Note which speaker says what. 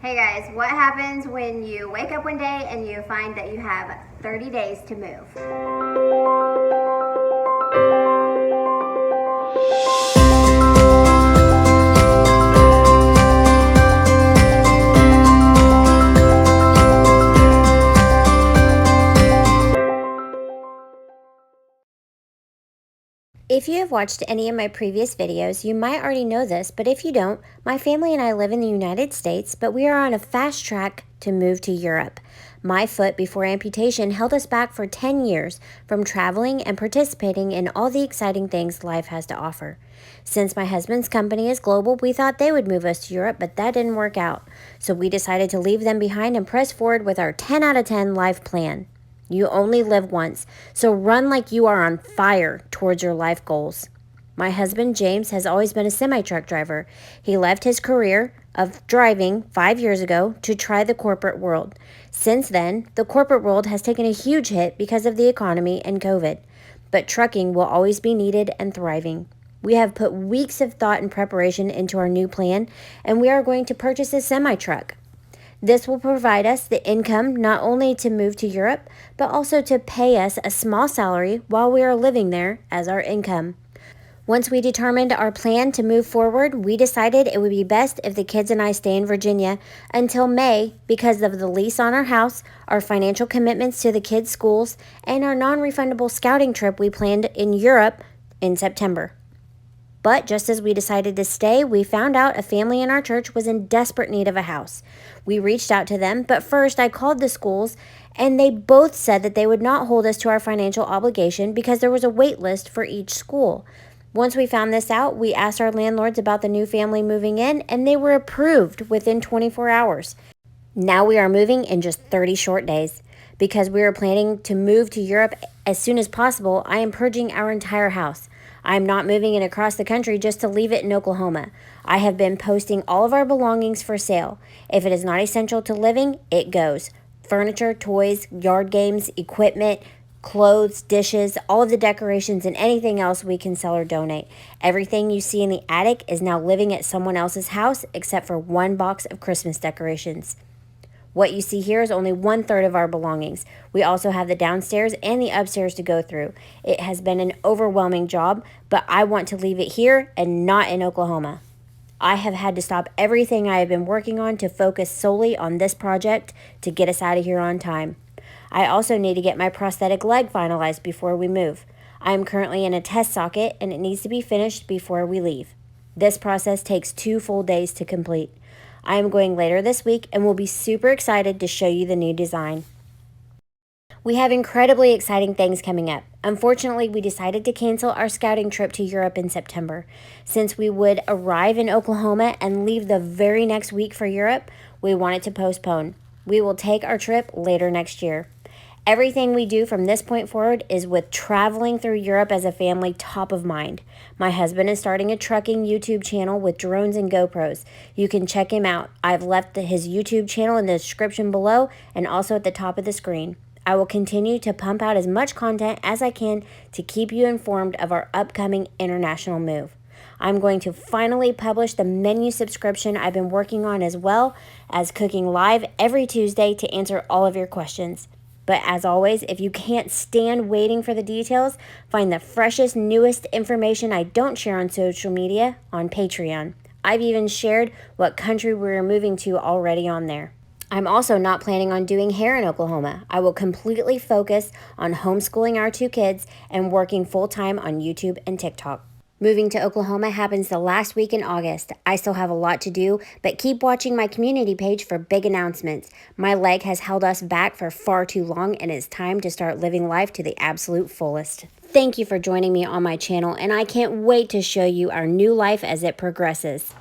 Speaker 1: Hey guys, what happens when you wake up one day and you find that you have 30 days to move? If you have watched any of my previous videos, you might already know this, but if you don't, my family and I live in the United States, but we are on a fast track to move to Europe. My foot before amputation held us back for 10 years from traveling and participating in all the exciting things life has to offer. Since my husband's company is global, we thought they would move us to Europe, but that didn't work out. So we decided to leave them behind and press forward with our 10 out of 10 life plan. You only live once, so run like you are on fire towards your life goals. My husband, James, has always been a semi-truck driver. He left his career of driving 5 years ago to try the corporate world. Since then, the corporate world has taken a huge hit because of the economy and COVID. But trucking will always be needed and thriving. We have put weeks of thought and preparation into our new plan, and we are going to purchase a semi-truck. This will provide us the income not only to move to Europe, but also to pay us a small salary while we are living there as our income. Once we determined our plan to move forward, we decided it would be best if the kids and I stay in Virginia until May because of the lease on our house, our financial commitments to the kids' schools, and our non-refundable scouting trip we planned in Europe in September. But just as we decided to stay, we found out a family in our church was in desperate need of a house. We reached out to them, but first I called the schools, and they both said that they would not hold us to our financial obligation because there was a wait list for each school. Once we found this out, we asked our landlords about the new family moving in, and they were approved within 24 hours. Now we are moving in just 30 short days. Because we are planning to move to Europe as soon as possible, I am purging our entire house. I am not moving it across the country just to leave it in Oklahoma. I have been posting all of our belongings for sale. If it is not essential to living, it goes. Furniture, toys, yard games, equipment, clothes, dishes, all of the decorations, and anything else we can sell or donate. Everything you see in the attic is now living at someone else's house except for one box of Christmas decorations. What you see here is only 1/3 of our belongings. We also have the downstairs and the upstairs to go through. It has been an overwhelming job, but I want to leave it here and not in Oklahoma. I have had to stop everything I have been working on to focus solely on this project to get us out of here on time. I also need to get my prosthetic leg finalized before we move. I am currently in a test socket and it needs to be finished before we leave. This process takes 2 full days to complete. I am going later this week and will be super excited to show you the new design. We have incredibly exciting things coming up. Unfortunately, we decided to cancel our scouting trip to Europe in September. Since we would arrive in Oklahoma and leave the very next week for Europe, we wanted to postpone. We will take our trip later next year. Everything we do from this point forward is with traveling through Europe as a family top of mind. My husband is starting a trucking YouTube channel with drones and GoPros. You can check him out. I've left his YouTube channel in the description below and also at the top of the screen. I will continue to pump out as much content as I can to keep you informed of our upcoming international move. I'm going to finally publish the menu subscription I've been working on as well as cooking live every Tuesday to answer all of your questions. But as always, if you can't stand waiting for the details, find the freshest, newest information I don't share on social media on Patreon. I've even shared what country we're moving to already on there. I'm also not planning on doing hair in Oklahoma. I will completely focus on homeschooling our 2 kids and working full-time on YouTube and TikTok. Moving to Oklahoma happens the last week in August. I still have a lot to do, but keep watching my community page for big announcements. My leg has held us back for far too long, and it's time to start living life to the absolute fullest. Thank you for joining me on my channel, and I can't wait to show you our new life as it progresses.